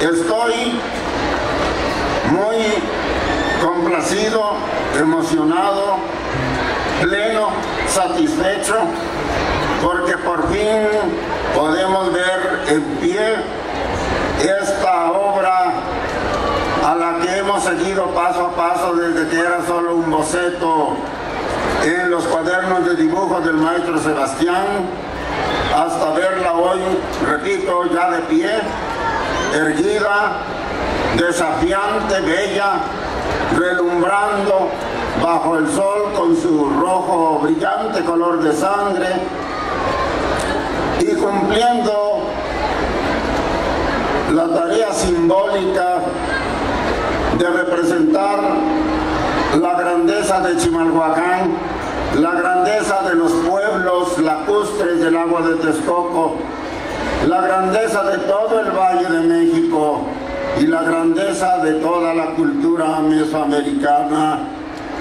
Estoy muy complacido, emocionado, pleno, satisfecho, porque por fin podemos ver en pie esta obra a la que hemos seguido paso a paso desde que era solo un boceto en los cuadernos de dibujos del maestro Sebastián, hasta verla hoy, repito, ya de pie, erguida, desafiante, bella, relumbrando bajo el sol con su rojo brillante color de sangre y cumpliendo la tarea simbólica de representar la grandeza de Chimalhuacán, la grandeza de los pueblos lacustres del agua de Texcoco, la grandeza de todo el Valle de México y la grandeza de toda la cultura mesoamericana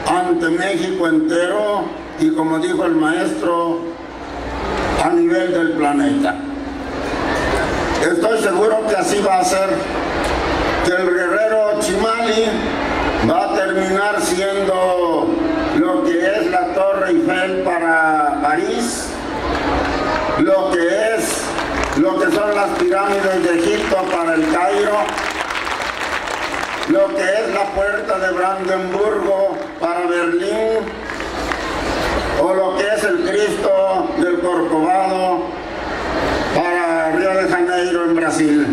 ante México entero y, como dijo el maestro, a nivel del planeta. Estoy seguro que así va a ser, que el guerrero Chimali va a terminar siendo lo que es la Torre Eiffel para París, lo que son las pirámides de Egipto para el Cairo, lo que es la puerta de Brandenburgo para Berlín, o lo que es el Cristo del Corcovado para Río de Janeiro en Brasil.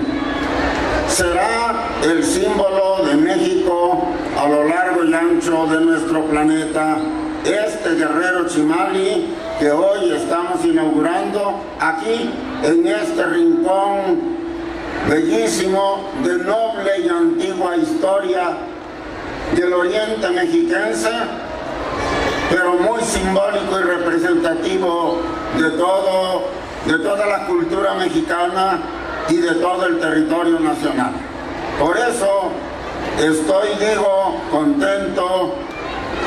Será el símbolo de México a lo largo y ancho de nuestro planeta, este guerrero Chimali que hoy estamos inaugurando aquí en este rincón bellísimo de noble y antigua historia del oriente mexiquense, pero muy simbólico y representativo de toda la cultura mexicana y de todo el territorio nacional. Por eso estoy, contento,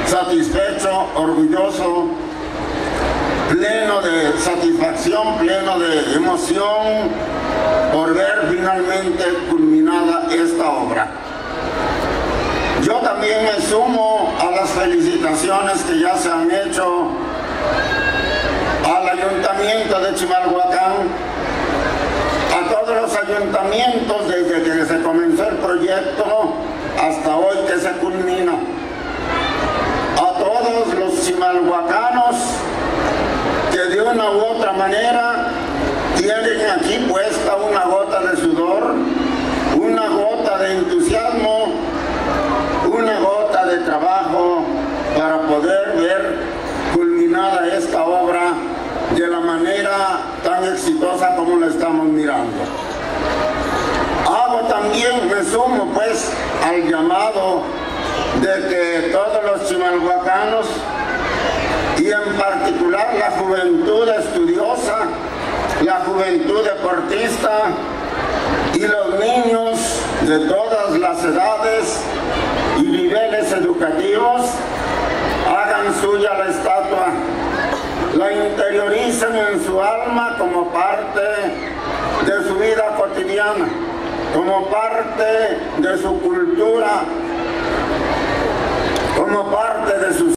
satisfecho, orgulloso, pleno de satisfacción, pleno de emoción por ver finalmente culminada esta obra. Yo también me sumo a las felicitaciones que ya se han hecho al Ayuntamiento de Chimalhuacán, a todos los ayuntamientos desde que se comenzó el proyecto hasta hoy que se culmina, a todos los chimalhuacanos que de una u otra manera tienen aquí puesta una gota de sudor, una gota de entusiasmo, una gota de trabajo para poder ver culminada esta obra de la manera tan exitosa como la estamos mirando. Me sumo pues al llamado de que todos los chimalhuacanos y en particular la juventud estudiosa, la juventud deportista y los niños de todas las edades y niveles educativos hagan suya la estatua, la interioricen en su alma como parte de su vida cotidiana, como parte de su cultura, como parte de su...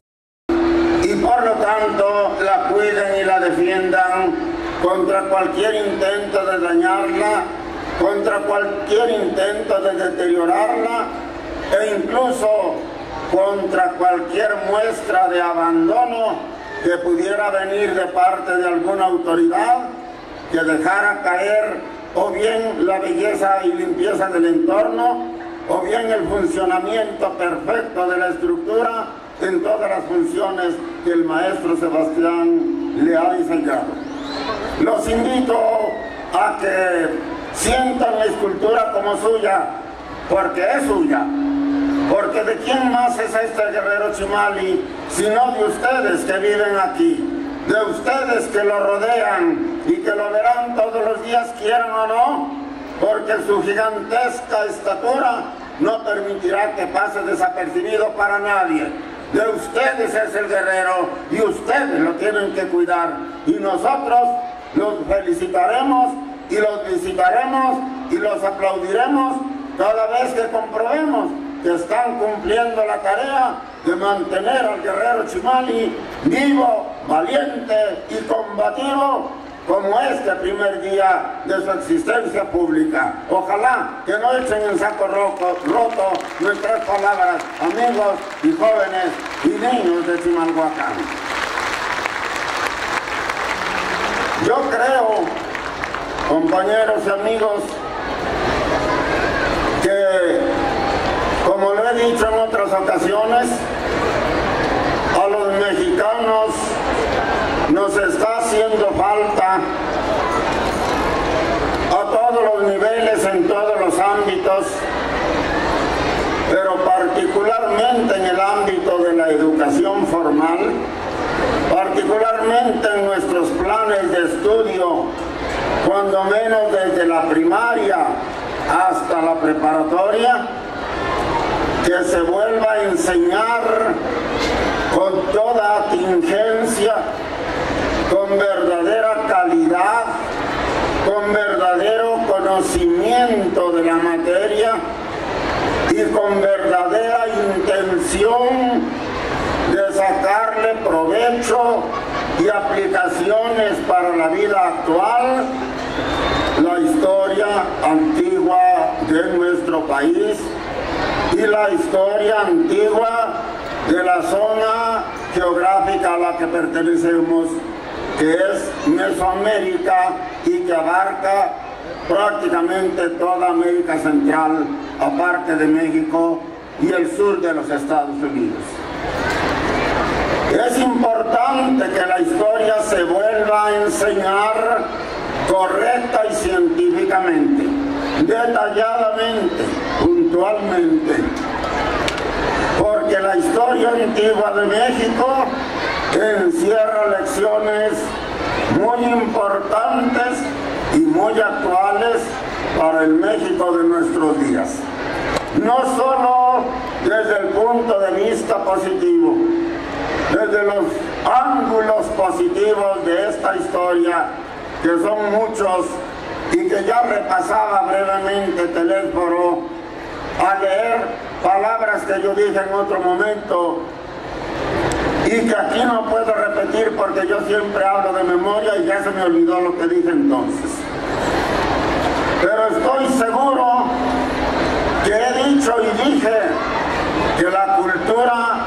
y por lo tanto la cuiden y la defiendan contra cualquier intento de dañarla, contra cualquier intento de deteriorarla e incluso contra cualquier muestra de abandono que pudiera venir de parte de alguna autoridad que dejara caer o bien la belleza y limpieza del entorno o bien el funcionamiento perfecto de la estructura en todas las funciones que el maestro Sebastián le ha diseñado. Los invito a que sientan la escultura como suya, porque es suya, porque de quién más es este guerrero Chimali sino de ustedes que viven aquí, de ustedes que lo rodean y que lo verán todos los días, quieran o no, porque su gigantesca estatura no permitirá que pase desapercibido para nadie. De ustedes es el guerrero y ustedes lo tienen que cuidar, y nosotros los felicitaremos y los visitaremos y los aplaudiremos cada vez que comprobemos que están cumpliendo la tarea de mantener al guerrero Chimali vivo, valiente y combativo como este primer día de su existencia pública. Ojalá que no echen en saco roto nuestras palabras, amigos y jóvenes y niños de Chimalhuacán. Yo creo, compañeros y amigos, que, como lo he dicho en otras ocasiones, a los mexicanos nos está haciendo falta a todos los niveles, en todos los ámbitos, pero particularmente en el ámbito de la educación formal, particularmente en nuestros planes de estudio, cuando menos desde la primaria hasta la preparatoria, que se vuelva a enseñar con toda atingencia, con verdadera calidad, con verdadero conocimiento de la materia y con verdadera intención de sacarle provecho y aplicaciones para la vida actual, la historia antigua de nuestro país y la historia antigua de la zona geográfica a la que pertenecemos, que es Mesoamérica y que abarca prácticamente toda América Central, aparte de México y el sur de los Estados Unidos. Es importante que la historia se vuelva a enseñar correcta y científicamente, detalladamente, puntualmente, porque la historia antigua de México encierra lecciones muy importantes y muy actuales para el México de nuestros días. No solo desde el punto de vista positivo, desde los ángulos positivos de esta historia, que son muchos y que ya repasaba brevemente Telésforo a leer palabras que yo dije en otro momento y que aquí no puedo repetir porque yo siempre hablo de memoria y ya se me olvidó lo que dije entonces. Pero estoy seguro que he dicho y dije que la cultura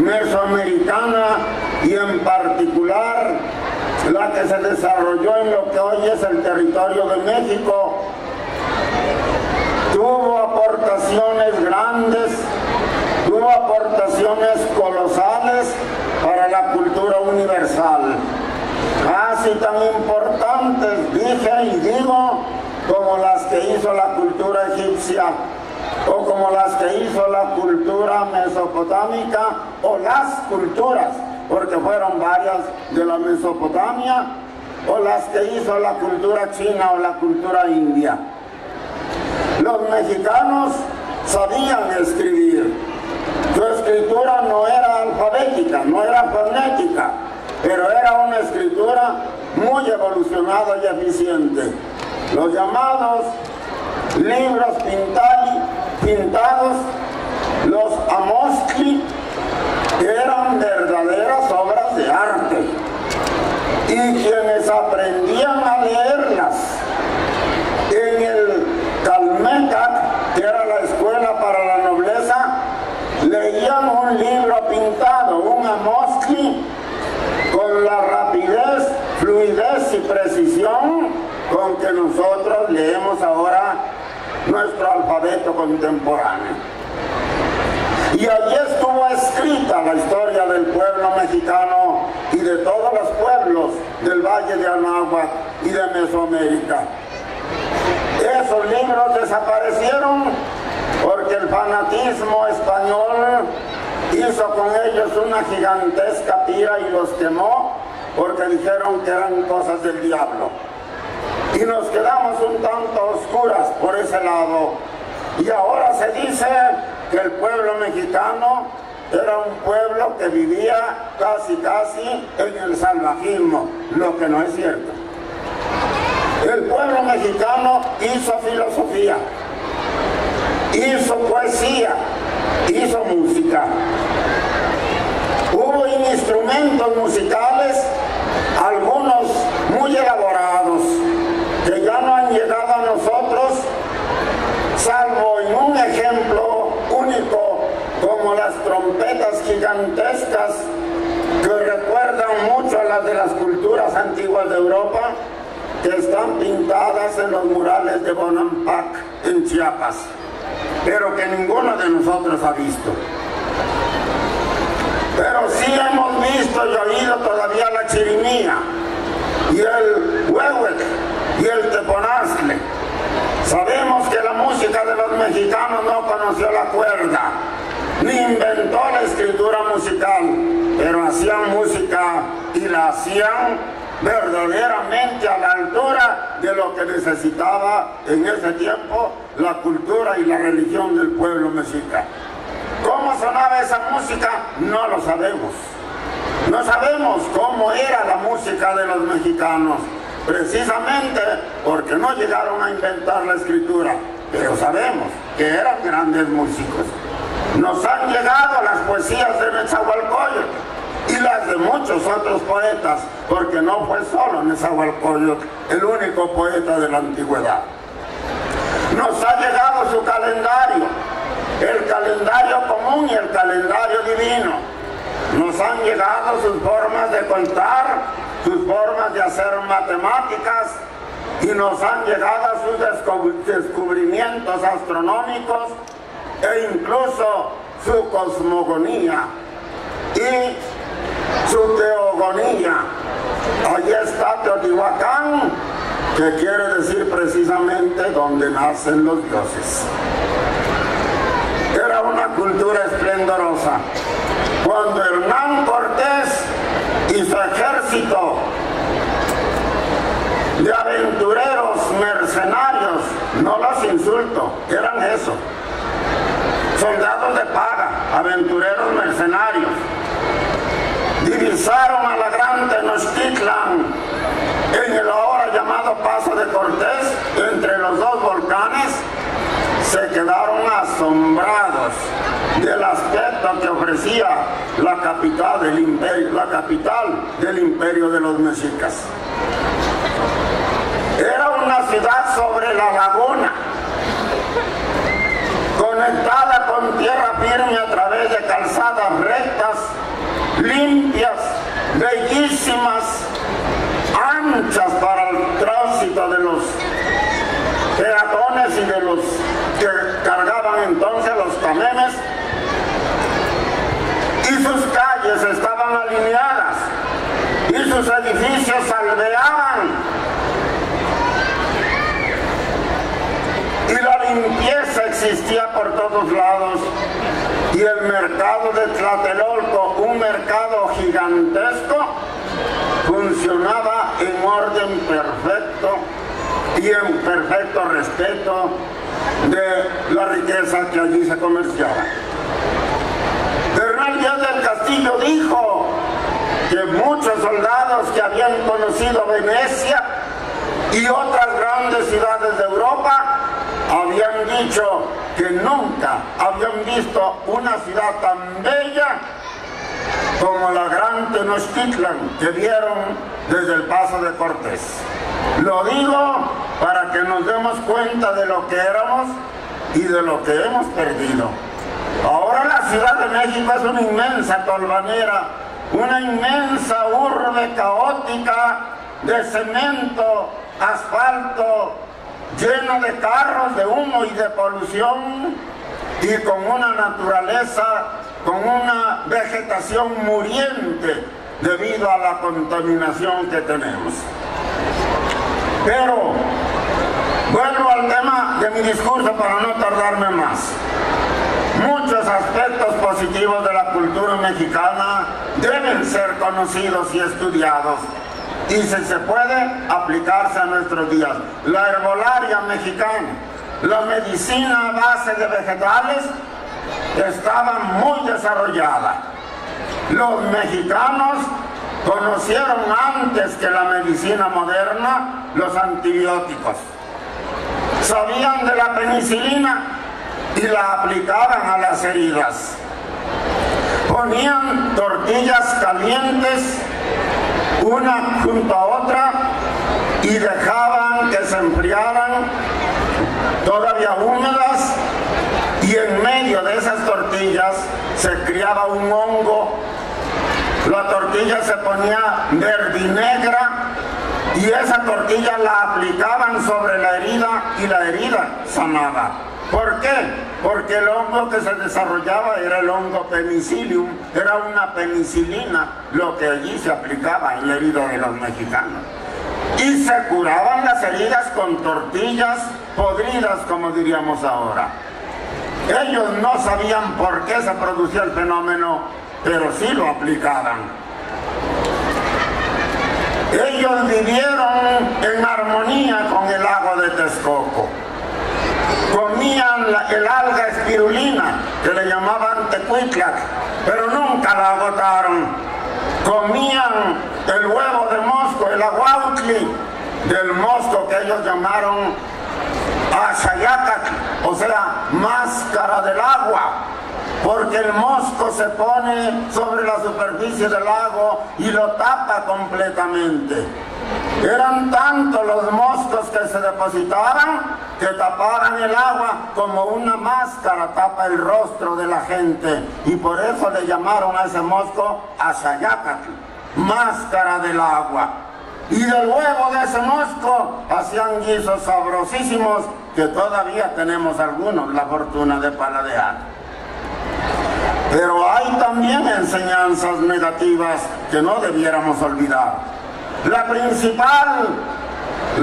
mesoamericana y en particular la que se desarrolló en lo que hoy es el territorio de México tuvo aportaciones grandes, tuvo aportaciones colosales para la cultura universal, casi tan importantes, dije y digo, como las que hizo la cultura egipcia, o como las que hizo la cultura mesopotámica, o las culturas, porque fueron varias de la Mesopotamia, o las que hizo la cultura china o la cultura india. Los mexicanos sabían escribir. Su escritura no era alfabética, no era fonética, pero era una escritura muy evolucionada y eficiente. Los llamados libros pintados, los amostli, eran verdaderas obras de arte. Y quienes aprendían a leerlas en el Calmecac, que era la escuela para la nobleza, leían un libro pintado, un amostli, con la rapidez, fluidez y precisión con que nosotros leemos ahora nuestro alfabeto contemporáneo. Y allí estuvo escrita la historia del pueblo mexicano y de todos los pueblos del Valle de Anáhuac y de Mesoamérica. Esos libros desaparecieron porque el fanatismo español hizo con ellos una gigantesca tira y los quemó porque dijeron que eran cosas del diablo. Y nos quedamos un tanto oscuras por ese lado. Y ahora se dice que el pueblo mexicano era un pueblo que vivía casi en el salvajismo, lo que no es cierto. El pueblo mexicano hizo filosofía, hizo poesía, hizo música. Hubo instrumentos musicales, algunos muy elaborados, que ya no han llegado a nosotros, salvo en un ejemplo único, como las trompetas gigantescas que recuerdan mucho a las de las culturas antiguas de Europa, que están pintadas en los murales de Bonampak en Chiapas, pero que ninguno de nosotros ha visto. Pero sí hemos visto y oído todavía la chirimía y el huehuete y el teponaztle. Sabemos que la música de los mexicanos no conoció la cuerda, ni inventó la escritura musical, pero hacían música y la hacían verdaderamente a la altura de lo que necesitaba en ese tiempo la cultura y la religión del pueblo mexica. ¿Cómo sonaba esa música? No lo sabemos. No sabemos cómo era la música de los mexicanos, precisamente porque no llegaron a inventar la escritura, pero sabemos que eran grandes músicos. Nos han llegado las poesías de Nezahualcóyotl y las de muchos otros poetas, porque no fue solo Nezahualcóyotl el único poeta de la antigüedad. Nos ha llegado su calendario, el calendario común y el calendario divino. Nos han llegado sus formas de contar, sus formas de hacer matemáticas, y nos han llegado sus descubrimientos astronómicos e incluso su cosmogonía y su teogonía. Allí está Teotihuacán, que quiere decir precisamente donde nacen los dioses. Era una cultura esplendorosa. Cuando Hernán Cortés y su ejército de aventureros mercenarios, no los insulto, eran eso, soldados de paga, aventureros mercenarios, divisaron a la gran Tenochtitlan en el ahora llamado Paso de Cortés, entre los dos volcanes. Se quedaron asombrados del aspecto que ofrecía la capital del imperio de los mexicas. Era una ciudad sobre la laguna, conectada con tierra firme a través de calzadas rectas, limpias, bellísimas, anchas para el tránsito de los peatones y de los que cargaban entonces los camemes, y sus calles estaban alineadas y sus edificios alveaban, y la limpieza existía por todos lados, y el mercado de Tlatelolco, un mercado gigantesco, funcionaba en orden perfecto y en perfecto respeto de la riqueza que allí se comerciaba. Bernal Díaz del Castillo dijo que muchos soldados que habían conocido Venecia y otras grandes ciudades de Europa habían dicho que nunca habían visto una ciudad tan bella como la gran Tenochtitlan que vieron desde el Paso de Cortés. Lo digo para que nos demos cuenta de lo que éramos y de lo que hemos perdido. Ahora la Ciudad de México es una inmensa tolvanera, una inmensa urbe caótica de cemento, asfalto, lleno de carros, de humo y de polución, y con una naturaleza, con una vegetación muriente debido a la contaminación que tenemos. Pero vuelvo al tema de mi discurso para no tardarme más. Muchos aspectos positivos de la cultura mexicana deben ser conocidos y estudiados, y si se puede aplicarse a nuestros días. La herbolaria mexicana, la medicina a base de vegetales estaba muy desarrollada. Los mexicanos conocieron antes que la medicina moderna los antibióticos. Sabían de la penicilina y la aplicaban a las heridas. Ponían tortillas calientes una junto a otra y dejaban que se enfriaran todavía húmedas, y en medio de esas tortillas se criaba un hongo. La tortilla se ponía verdinegra y esa tortilla la aplicaban sobre la herida y la herida sanaba. ¿Por qué? Porque el hongo que se desarrollaba era el hongo penicillium, era una penicilina lo que allí se aplicaba en la herida de los mexicanos. Y se curaban las heridas con tortillas podridas, como diríamos ahora. Ellos no sabían por qué se producía el fenómeno, pero sí lo aplicaban. Ellos vivieron en armonía con el lago de Texcoco. Comían el alga espirulina, que le llamaban tecuitlac, pero nunca la agotaron. Comían el huevo de mosco, el aguautli, del mosco que ellos llamaron axayacatl, o sea, máscara del agua, porque el mosco se pone sobre la superficie del lago y lo tapa completamente. Eran tantos los moscos que se depositaban que tapaban el agua como una máscara tapa el rostro de la gente, y por eso le llamaron a ese mosco axayacatl, máscara del agua. Y del huevo de ese mosco hacían guisos sabrosísimos que todavía tenemos algunos la fortuna de paladear. Pero hay también enseñanzas negativas que no debiéramos olvidar. La principal,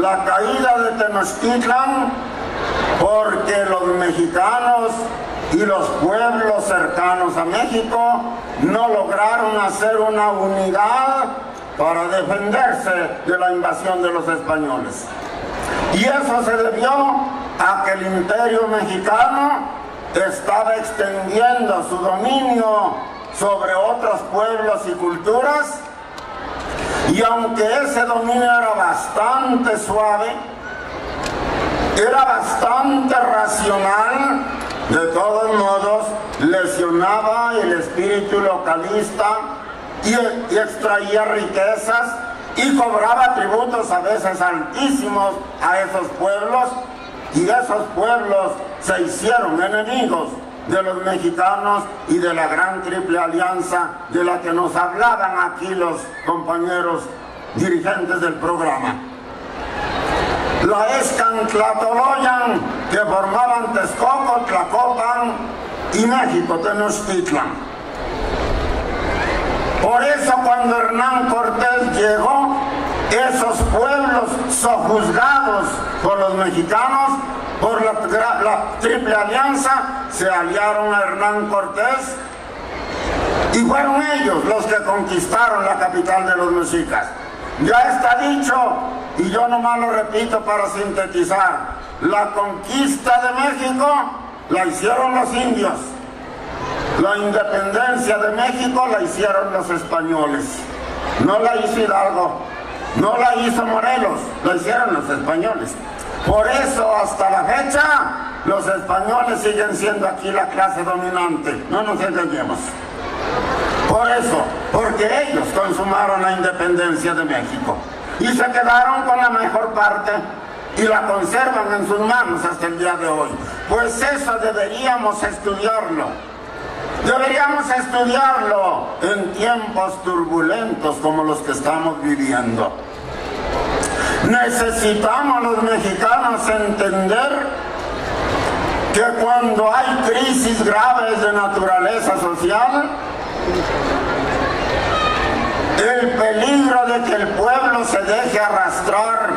la caída de Tenochtitlan, porque los mexicanos y los pueblos cercanos a México no lograron hacer una unidad para defenderse de la invasión de los españoles. Y eso se debió a que el imperio mexicano estaba extendiendo su dominio sobre otros pueblos y culturas, y aunque ese dominio era bastante suave, era bastante racional, de todos modos lesionaba el espíritu localista y extraía riquezas y cobraba tributos a veces altísimos a esos pueblos, y esos pueblos se hicieron enemigos de los mexicanos y de la gran triple alianza de la que nos hablaban aquí los compañeros dirigentes del programa. La Escantlatoloyan, que formaban Texcoco, Tlacopan y México, Tenochtitlan. Por eso cuando Hernán Cortés llegó, esos pueblos sojuzgados por los mexicanos, por la triple alianza, se aliaron a Hernán Cortés y fueron ellos los que conquistaron la capital de los mexicas. Ya está dicho, y yo nomás lo repito para sintetizar: la conquista de México la hicieron los indios, la independencia de México la hicieron los españoles, no la hizo Hidalgo, no la hizo Morelos, la hicieron los españoles. Por eso hasta la fecha los españoles siguen siendo aquí la clase dominante, no nos engañemos. Por eso, porque ellos consumaron la independencia de México y se quedaron con la mejor parte y la conservan en sus manos hasta el día de hoy. Pues eso deberíamos estudiarlo. Deberíamos estudiarlo en tiempos turbulentos como los que estamos viviendo. Necesitamos los mexicanos entender que cuando hay crisis graves de naturaleza social, el peligro de que el pueblo se deje arrastrar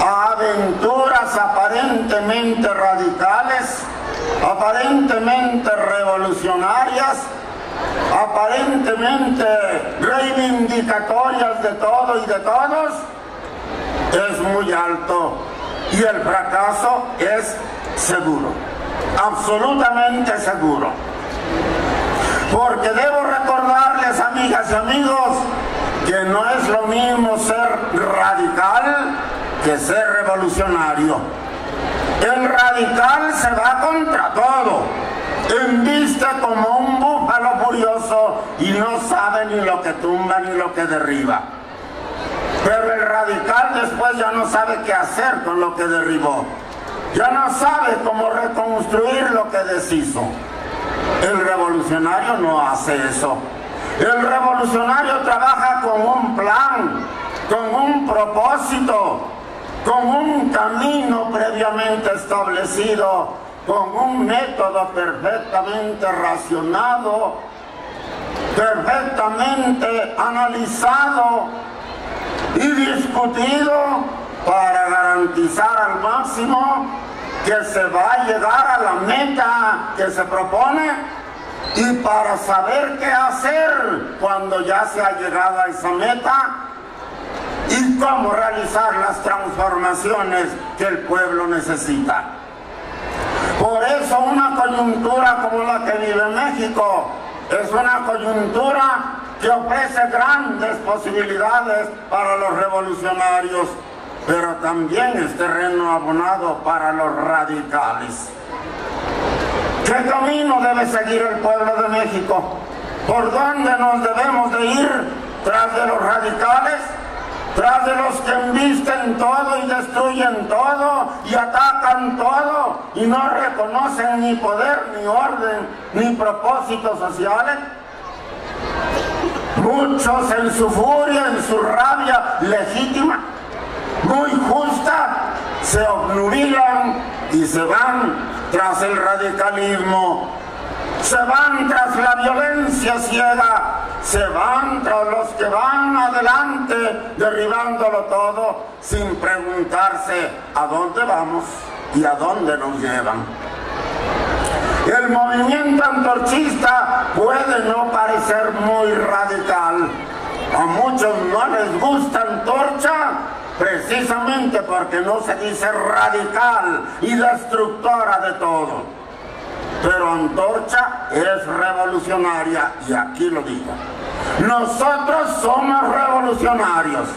a aventuras aparentemente radicales, aparentemente revolucionarias, aparentemente reivindicatorias de todo y de todos, es muy alto, y el fracaso es seguro, absolutamente seguro. Porque debo recordarles, amigas y amigos, que no es lo mismo ser radical que ser revolucionario. El radical se va contra todo, embiste como un búfalo furioso y no sabe ni lo que tumba ni lo que derriba. Pero el radical después ya no sabe qué hacer con lo que derribó. Ya no sabe cómo reconstruir lo que deshizo. El revolucionario no hace eso. El revolucionario trabaja con un plan, con un propósito, con un camino previamente establecido, con un método perfectamente racionado, perfectamente analizado y discutido para garantizar al máximo que se va a llegar a la meta que se propone y para saber qué hacer cuando ya se ha llegado a esa meta y cómo realizar las transformaciones que el pueblo necesita. Por eso una coyuntura como la que vive México es una coyuntura que ofrece grandes posibilidades para los revolucionarios, pero también es terreno abonado para los radicales. ¿Qué camino debe seguir el pueblo de México? ¿Por dónde nos debemos de ir? ¿Tras de los radicales? ¿Tras de los que embisten todo y destruyen todo y atacan todo y no reconocen ni poder, ni orden, ni propósitos sociales? Muchos en su furia, en su rabia legítima, muy justa, se obnubilan y se van tras el radicalismo, se van tras la violencia ciega, se van tras los que van adelante derribándolo todo sin preguntarse a dónde vamos y a dónde nos llevan. El movimiento antorchista puede no parecer muy radical. A muchos no les gusta Antorcha precisamente porque no se dice radical y destructora de todo. Pero Antorcha es revolucionaria y aquí lo digo. Nosotros somos revolucionarios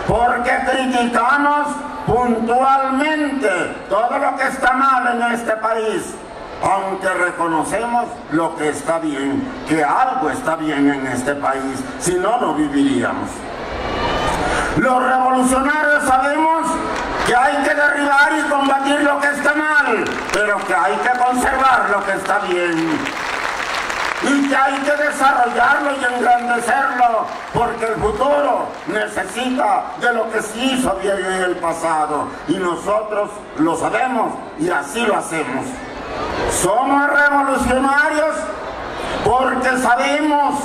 porque criticamos puntualmente todo lo que está mal en este país, aunque reconocemos lo que está bien, que algo está bien en este país, si no, no viviríamos. Los revolucionarios sabemos que hay que derribar y combatir lo que está mal, pero que hay que conservar lo que está bien. Y que hay que desarrollarlo y engrandecerlo, porque el futuro necesita de lo que se hizo bien en el pasado. Y nosotros lo sabemos y así lo hacemos. Somos revolucionarios porque sabemos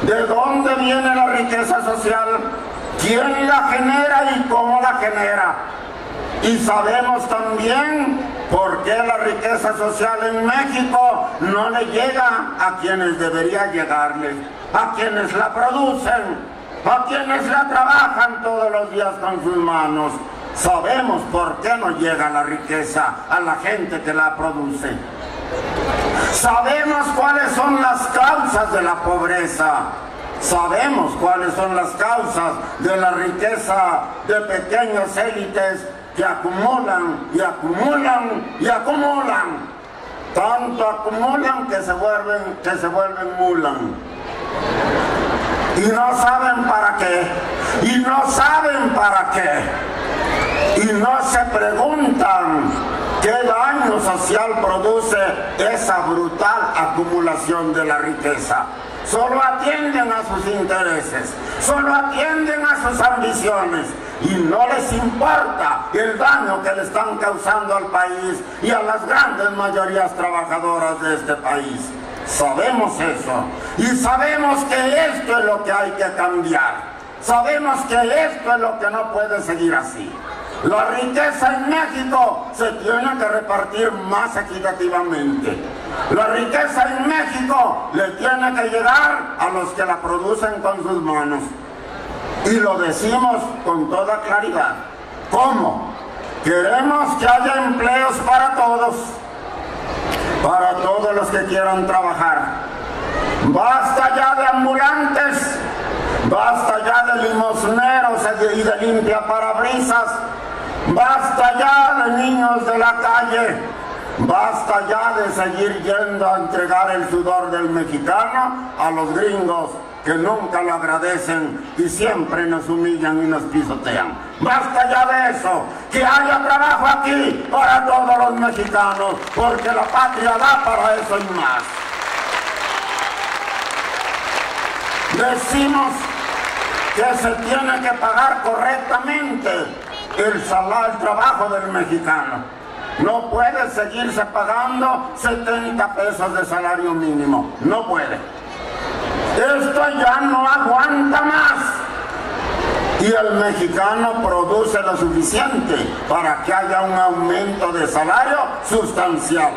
de dónde viene la riqueza social, quién la genera y cómo la genera. Y sabemos también por qué la riqueza social en México no le llega a quienes debería llegarle, a quienes la producen, a quienes la trabajan todos los días con sus manos. Sabemos por qué no llega la riqueza a la gente que la produce. Sabemos cuáles son las causas de la pobreza. Sabemos cuáles son las causas de la riqueza de pequeñas élites que acumulan y acumulan y acumulan. Tanto acumulan que se vuelven mulan. Y no saben para qué. Y no saben para qué. Y no se preguntan qué daño social produce esa brutal acumulación de la riqueza. Solo atienden a sus intereses, solo atienden a sus ambiciones y no les importa el daño que le están causando al país y a las grandes mayorías trabajadoras de este país. Sabemos eso y sabemos que esto es lo que hay que cambiar. Sabemos que esto es lo que no puede seguir así. La riqueza en México se tiene que repartir más equitativamente. La riqueza en México le tiene que llegar a los que la producen con sus manos. Y lo decimos con toda claridad. ¿Cómo? Queremos que haya empleos para todos los que quieran trabajar. Basta ya de ambulantes, basta ya de limosneros y de limpiaparabrisas Basta ya de niños de la calle, basta ya de seguir yendo a entregar el sudor del mexicano a los gringos que nunca lo agradecen y siempre nos humillan y nos pisotean. Basta ya de eso, que haya trabajo aquí para todos los mexicanos, porque la patria da para eso y más. Decimos que se tiene que pagar correctamente el trabajo del mexicano. No puede seguirse pagando 70 pesos de salario mínimo, no puede. Esto ya no aguanta más. Y el mexicano produce lo suficiente para que haya un aumento de salario sustancial.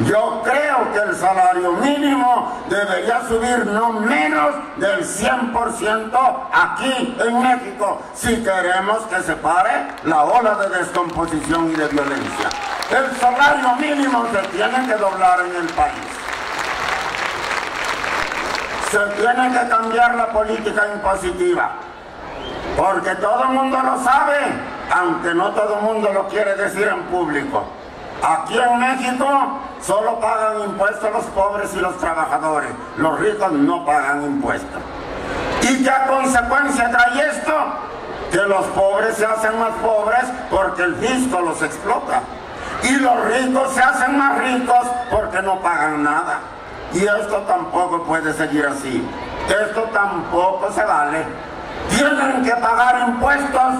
Yo creo que el salario mínimo debería subir no menos del 100% aquí en México, si queremos que se pare la ola de descomposición y de violencia. El salario mínimo se tiene que doblar en el país. Se tiene que cambiar la política impositiva, porque todo el mundo lo sabe, aunque no todo el mundo lo quiere decir en público. Aquí en México solo pagan impuestos los pobres y los trabajadores. Los ricos no pagan impuestos. ¿Y qué consecuencia trae esto? Que los pobres se hacen más pobres porque el fisco los explota. Y los ricos se hacen más ricos porque no pagan nada. Y esto tampoco puede seguir así. Esto tampoco se vale. Tienen que pagar impuestos,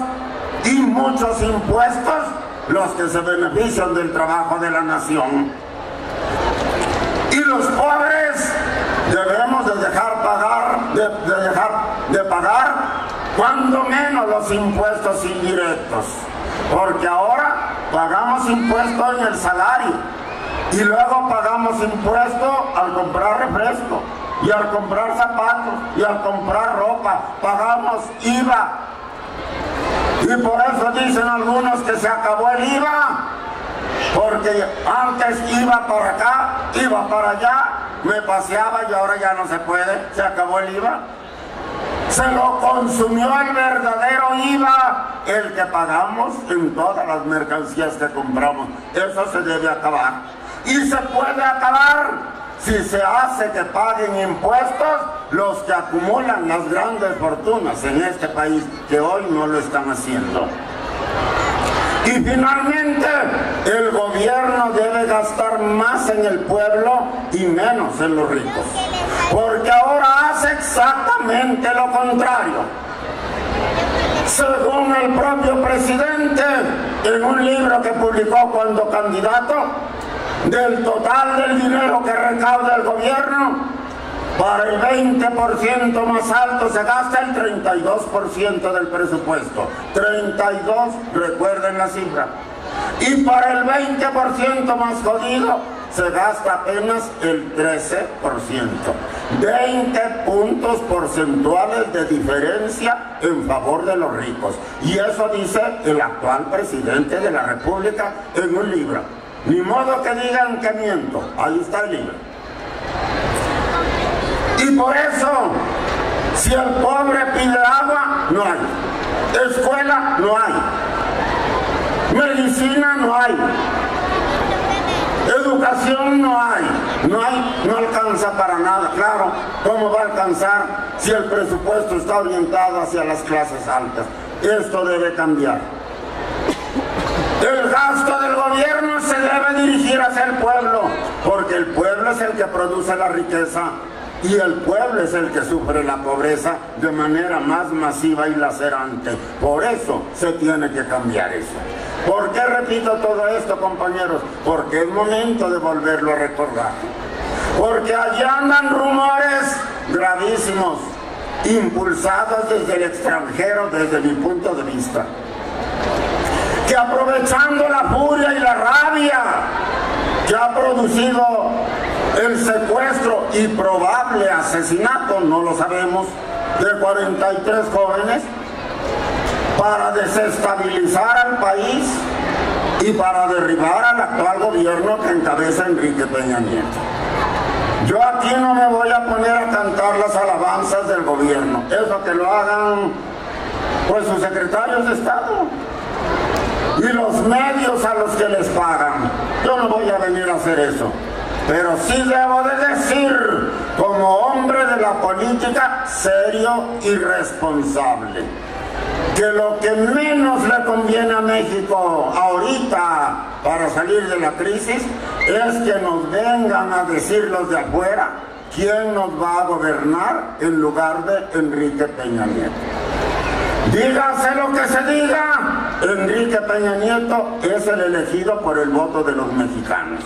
y muchos impuestos, los que se benefician del trabajo de la nación. Y los pobres debemos de dejar de pagar cuando menos los impuestos indirectos, porque ahora pagamos impuestos en el salario y luego pagamos impuestos al comprar refresco y al comprar zapatos y al comprar ropa, pagamos IVA. Y por eso dicen algunos que se acabó el IVA, porque antes iba para acá, iba para allá, me paseaba y ahora ya no se puede, se acabó el IVA. Se lo consumió el verdadero IVA, el que pagamos en todas las mercancías que compramos. Eso se debe acabar. Y se puede acabar si se hace que paguen impuestos los que acumulan las grandes fortunas en este país, que hoy no lo están haciendo. Y finalmente, el gobierno debe gastar más en el pueblo y menos en los ricos, porque ahora hace exactamente lo contrario. Según el propio presidente, en un libro que publicó cuando candidato, del total del dinero que recauda el gobierno, para el 20% más alto se gasta el 32% del presupuesto. 32, recuerden la cifra. Y para el 20% más jodido se gasta apenas el 13%. 20 puntos porcentuales de diferencia en favor de los ricos. Y eso dice el actual presidente de la República en un libro. Ni modo que digan que miento, ahí está el libro. Y por eso, si el pobre pide agua, no hay. Escuela, no hay. Medicina, no hay. Educación, no hay. No alcanza para nada. Claro, ¿cómo va a alcanzar si el presupuesto está orientado hacia las clases altas? Esto debe cambiar. El gasto del gobierno se debe dirigir hacia el pueblo, porque el pueblo es el que produce la riqueza y el pueblo es el que sufre la pobreza de manera más masiva y lacerante. Por eso se tiene que cambiar eso. ¿Por qué repito todo esto, compañeros? Porque es momento de volverlo a recordar. Porque allá andan rumores gravísimos, impulsados desde el extranjero, desde mi punto de vista, que aprovechando la furia y la rabia que ha producido el secuestro y probable asesinato, no lo sabemos, de 43 jóvenes, para desestabilizar al país y para derribar al actual gobierno que encabeza Enrique Peña Nieto. Yo aquí no me voy a poner a cantar las alabanzas del gobierno, eso que lo hagan pues sus secretarios de Estado. y los medios a los que les pagan. Yo no voy a venir a hacer eso, pero sí debo de decir, como hombre de la política serio y responsable, que lo que menos le conviene a México ahorita para salir de la crisis es que nos vengan a decir los de afuera quién nos va a gobernar en lugar de Enrique Peña Nieto. Dígase lo que se diga, Enrique Peña Nieto es el elegido por el voto de los mexicanos.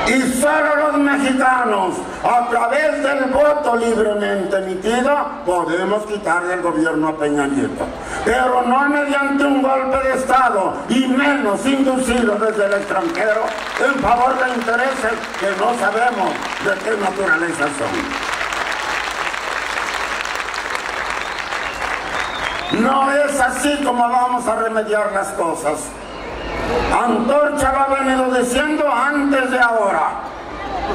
Y solo los mexicanos, a través del voto libremente emitido, podemos quitar del gobierno a Peña Nieto. Pero no mediante un golpe de Estado, y menos inducido desde el extranjero, en favor de intereses que no sabemos de qué naturaleza son. No es así como vamos a remediar las cosas. Antorcha lo ha venido diciendo antes de ahora.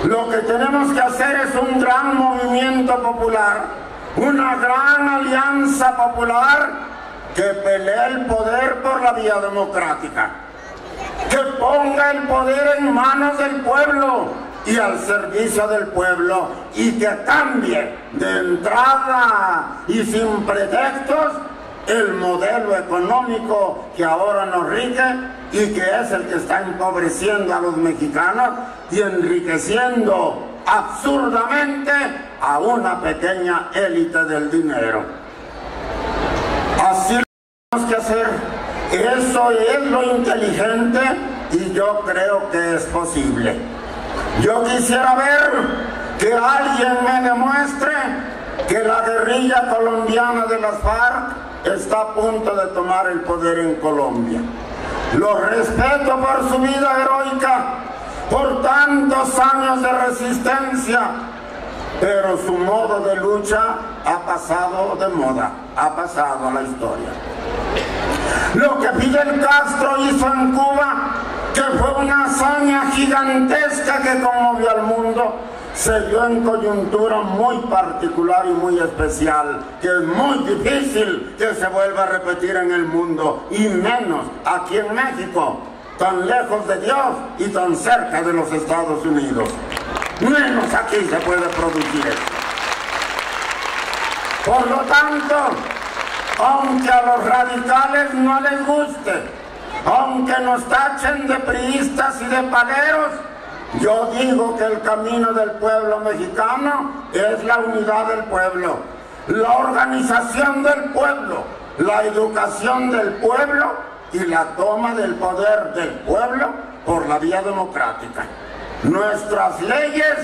Lo que tenemos que hacer es un gran movimiento popular, una gran alianza popular que pelee el poder por la vía democrática, que ponga el poder en manos del pueblo y al servicio del pueblo, y que cambie de entrada y sin pretextos el modelo económico que ahora nos rige y que es el que está empobreciendo a los mexicanos y enriqueciendo absurdamente a una pequeña élite del dinero. Así lo tenemos que hacer. Eso es lo inteligente y yo creo que es posible. Yo quisiera ver que alguien me demuestre que la guerrilla colombiana de las FARC está a punto de tomar el poder en Colombia. Los respeto por su vida heroica, por tantos años de resistencia, pero su modo de lucha ha pasado de moda, ha pasado a la historia. Lo que Fidel Castro hizo en Cuba, que fue una hazaña gigantesca que conmovió al mundo, se dio en coyuntura muy particular y muy especial, que es muy difícil que se vuelva a repetir en el mundo, y menos aquí en México, tan lejos de Dios y tan cerca de los Estados Unidos. Menos aquí se puede producir eso. Por lo tanto, aunque a los radicales no les guste, aunque nos tachen de priistas y de paleros, yo digo que el camino del pueblo mexicano es la unidad del pueblo, la organización del pueblo, la educación del pueblo y la toma del poder del pueblo por la vía democrática. Nuestras leyes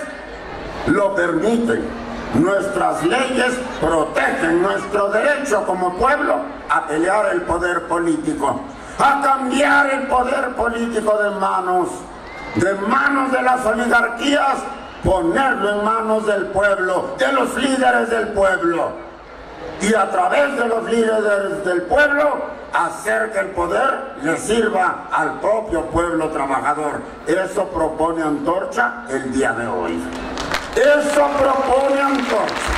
lo permiten, nuestras leyes protegen nuestro derecho como pueblo a pelear el poder político, a cambiar el poder político de manos de las oligarquías, ponerlo en manos del pueblo, de los líderes del pueblo, y a través de los líderes del pueblo hacer que el poder le sirva al propio pueblo trabajador. Eso propone Antorcha el día de hoy. Eso propone Antorcha.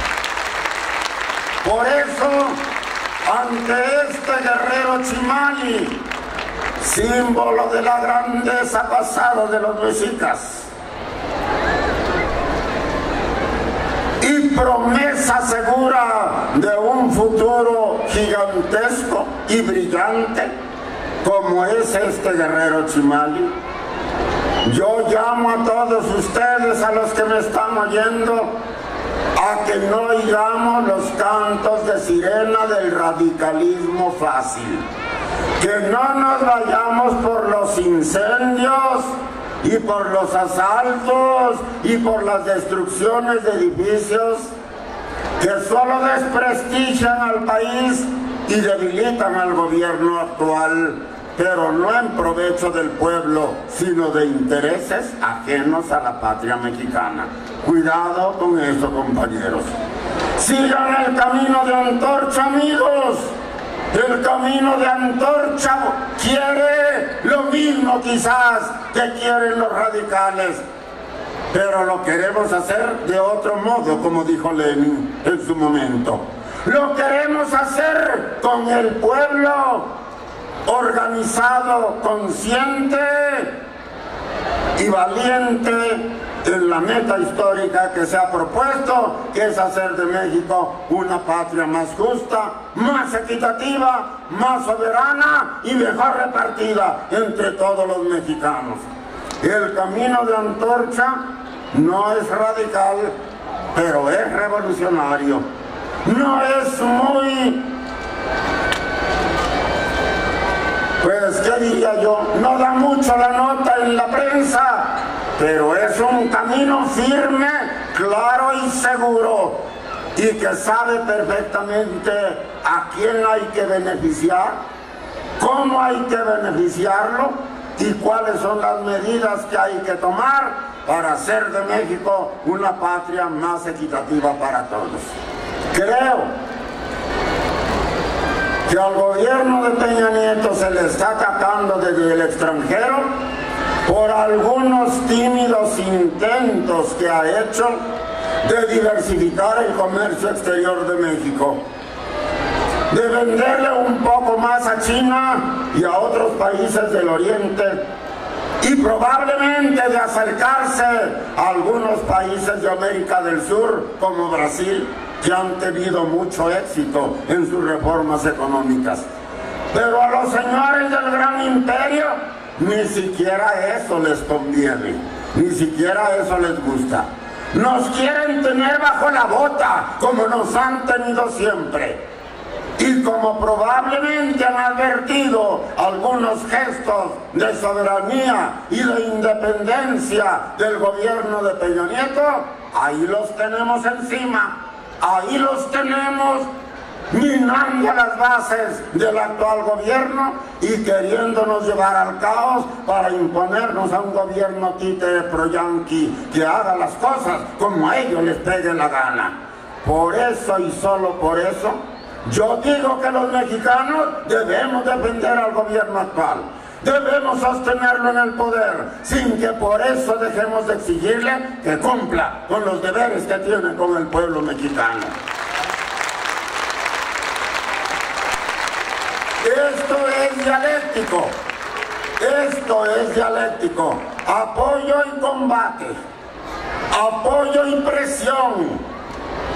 Por eso, ante este guerrero Chimali, símbolo de la grandeza pasada de los mexicas y promesa segura de un futuro gigantesco y brillante como es este guerrero Chimali, yo llamo a todos ustedes, a los que me están oyendo, a que no oigamos los cantos de sirena del radicalismo fácil, que no nos vayamos por los incendios y por los asaltos y por las destrucciones de edificios que solo desprestigian al país y debilitan al gobierno actual, pero no en provecho del pueblo, sino de intereses ajenos a la patria mexicana. Cuidado con eso, compañeros. Sigan el camino de Antorcha, amigos. El camino de Antorcha quiere lo mismo quizás que quieren los radicales, pero lo queremos hacer de otro modo, como dijo Lenin en su momento. Lo queremos hacer con el pueblo organizado, consciente y valiente en la meta histórica que se ha propuesto, que es hacer de México una patria más justa, más equitativa, más soberana y mejor repartida entre todos los mexicanos. El camino de Antorcha no es radical, pero es revolucionario. No es muy, pues, ¿qué diría yo? No da mucho la nota en la prensa, pero es un camino firme, claro y seguro, y que sabe perfectamente a quién hay que beneficiar, cómo hay que beneficiarlo y cuáles son las medidas que hay que tomar para hacer de México una patria más equitativa para todos. Creo que al gobierno de Peña Nieto se le está atacando desde el extranjero por algunos tímidos intentos que ha hecho de diversificar el comercio exterior de México, de venderle un poco más a China y a otros países del Oriente, y probablemente de acercarse a algunos países de América del Sur, como Brasil, que han tenido mucho éxito en sus reformas económicas. Pero a los señores del gran imperio ni siquiera eso les conviene, ni siquiera eso les gusta. Nos quieren tener bajo la bota, como nos han tenido siempre. Y como probablemente han advertido algunos gestos de soberanía y de independencia del gobierno de Peña Nieto, ahí los tenemos encima, ahí los tenemos minando las bases del actual gobierno y queriéndonos llevar al caos para imponernos a un gobierno títere pro-yanqui que haga las cosas como a ellos les pegue la gana. Por eso y solo por eso, yo digo que los mexicanos debemos defender al gobierno actual, debemos sostenerlo en el poder, sin que por eso dejemos de exigirle que cumpla con los deberes que tiene con el pueblo mexicano. Esto es dialéctico, esto es dialéctico, apoyo y combate, apoyo y presión,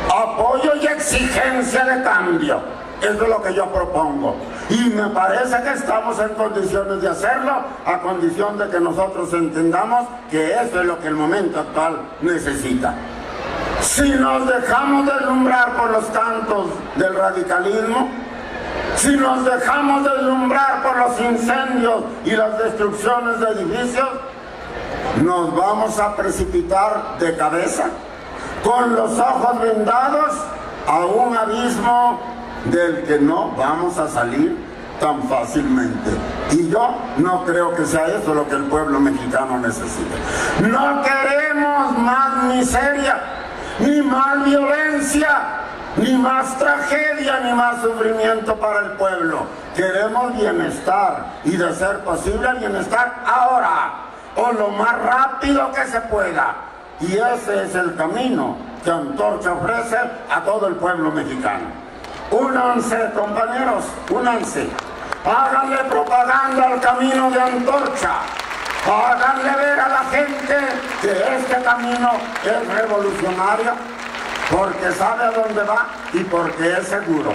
apoyo y exigencia de cambio. Eso es lo que yo propongo. Y me parece que estamos en condiciones de hacerlo, a condición de que nosotros entendamos que eso es lo que el momento actual necesita. Si nos dejamos deslumbrar por los cantos del radicalismo, si nos dejamos deslumbrar por los incendios y las destrucciones de edificios, nos vamos a precipitar de cabeza, con los ojos vendados, a un abismo del que no vamos a salir tan fácilmente. Y yo no creo que sea eso lo que el pueblo mexicano necesita. No queremos más miseria, ni más violencia, ni más tragedia, ni más sufrimiento para el pueblo. Queremos bienestar, y de ser posible bienestar ahora, o lo más rápido que se pueda. Y ese es el camino que Antorcha ofrece a todo el pueblo mexicano. Únanse, compañeros, únanse. Háganle propaganda al camino de Antorcha. Háganle ver a la gente que este camino es revolucionario, porque sabe a dónde va y porque es seguro.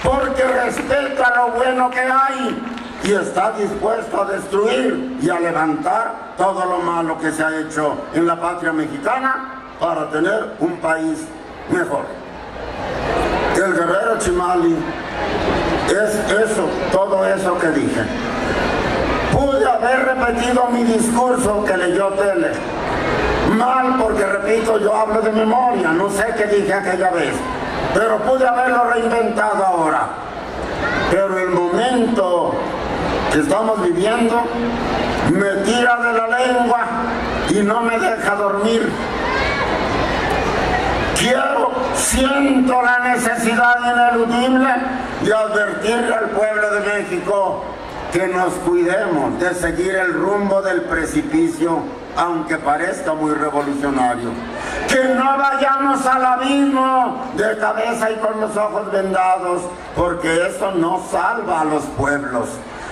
Porque respeta lo bueno que hay y está dispuesto a destruir y a levantar todo lo malo que se ha hecho en la patria mexicana para tener un país mejor. El guerrero Chimali es eso, todo eso que dije. Pude haber repetido mi discurso que leyó Tele. Mal, porque repito, yo hablo de memoria, no sé qué dije aquella vez, pero pude haberlo reinventado ahora. Pero el momento que estamos viviendo me tira de la lengua y no me deja dormir. Siento la necesidad ineludible de advertirle al pueblo de México que nos cuidemos de seguir el rumbo del precipicio, aunque parezca muy revolucionario. Que no vayamos al abismo de cabeza y con los ojos vendados, porque eso no salva a los pueblos.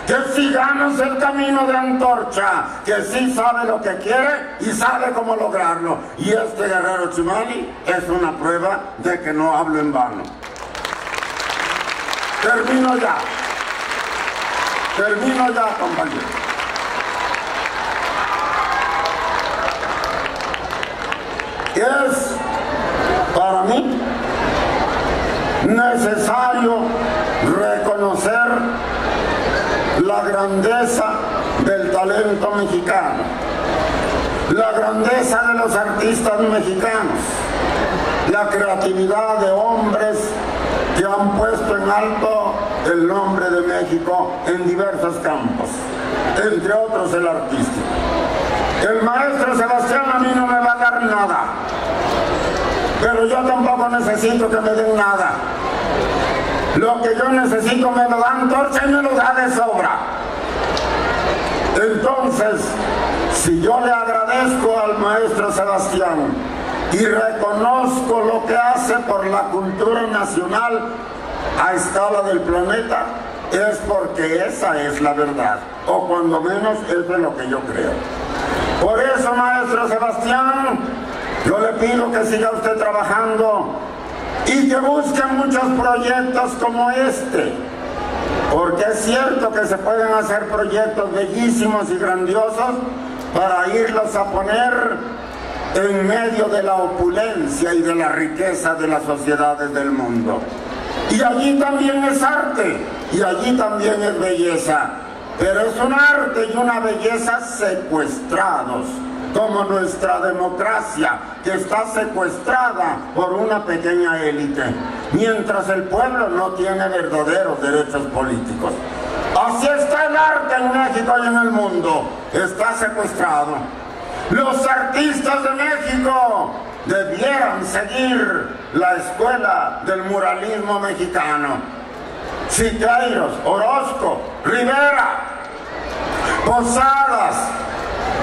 que sí ganas el camino de Antorcha, que sí sabe lo que quiere y sabe cómo lograrlo. Y este guerrero Chimali es una prueba de que no hablo en vano. Termino ya, compañero. Es para mí necesario reconocer la grandeza del talento mexicano, la grandeza de los artistas mexicanos, la creatividad de hombres que han puesto en alto el nombre de México en diversos campos, entre otros el artístico. El maestro Sebastián a mí no me va a dar nada, pero yo tampoco necesito que me den nada. Lo que yo necesito me lo da Antorcha y me lo da de sobra. Entonces, si yo le agradezco al maestro Sebastián y reconozco lo que hace por la cultura nacional a escala del planeta, es porque esa es la verdad, o cuando menos es de lo que yo creo. Por eso, maestro Sebastián, yo le pido que siga usted trabajando y que busque muchos proyectos como este, porque es cierto que se pueden hacer proyectos bellísimos y grandiosos para irlos a poner en medio de la opulencia y de la riqueza de las sociedades del mundo. Y allí también es arte, y allí también es belleza, pero es un arte y una belleza secuestrados, como nuestra democracia, que está secuestrada por una pequeña élite, mientras el pueblo no tiene verdaderos derechos políticos. Así está el arte en México y en el mundo, está secuestrado. Los artistas de México debieran seguir la escuela del muralismo mexicano. Siqueiros, Orozco, Rivera, Posadas.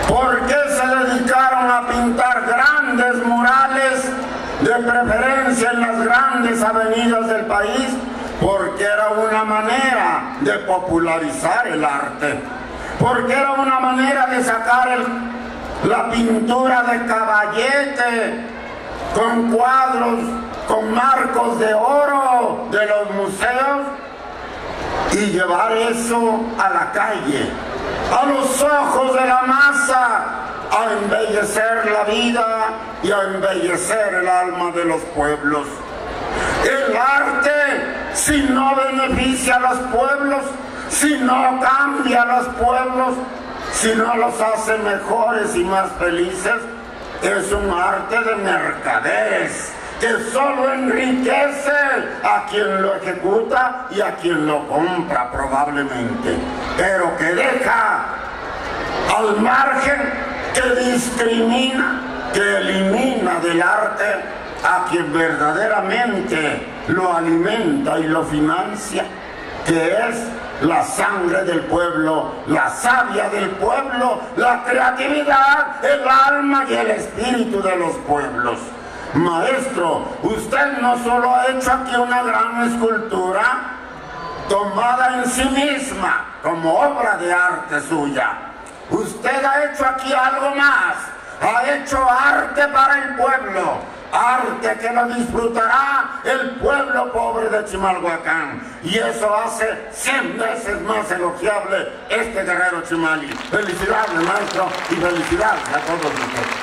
¿Por qué se dedicaron a pintar grandes murales, de preferencia en las grandes avenidas del país? Porque era una manera de popularizar el arte, porque era una manera de sacar la pintura de Caballete con cuadros, con marcos de oro de los museos y llevar eso a la calle, a los ojos de la masa, a embellecer la vida y a embellecer el alma de los pueblos. El arte, si no beneficia a los pueblos, si no cambia a los pueblos, si no los hace mejores y más felices, es un arte de mercaderes que solo enriquece a quien lo ejecuta y a quien lo compra probablemente, pero que deja al margen, que discrimina, que elimina del arte a quien verdaderamente lo alimenta y lo financia, que es la sangre del pueblo, la savia del pueblo, la creatividad, el alma y el espíritu de los pueblos. Maestro, usted no solo ha hecho aquí una gran escultura tomada en sí misma como obra de arte suya, usted ha hecho aquí algo más, ha hecho arte para el pueblo, arte que lo disfrutará el pueblo pobre de Chimalhuacán, y eso hace 100 veces más elogiable este guerrero Chimali. Felicidades, maestro, y felicidades a todos ustedes.